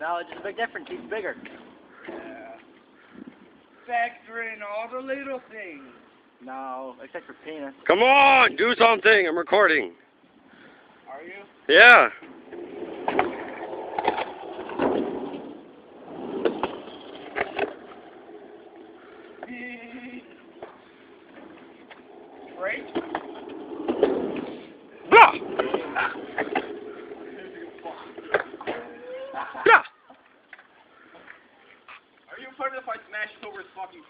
No, it's just a big difference. He's bigger. Yeah. Factor in all the little things. No, except for penis. Come on, do something. I'm recording. Are you? Yeah.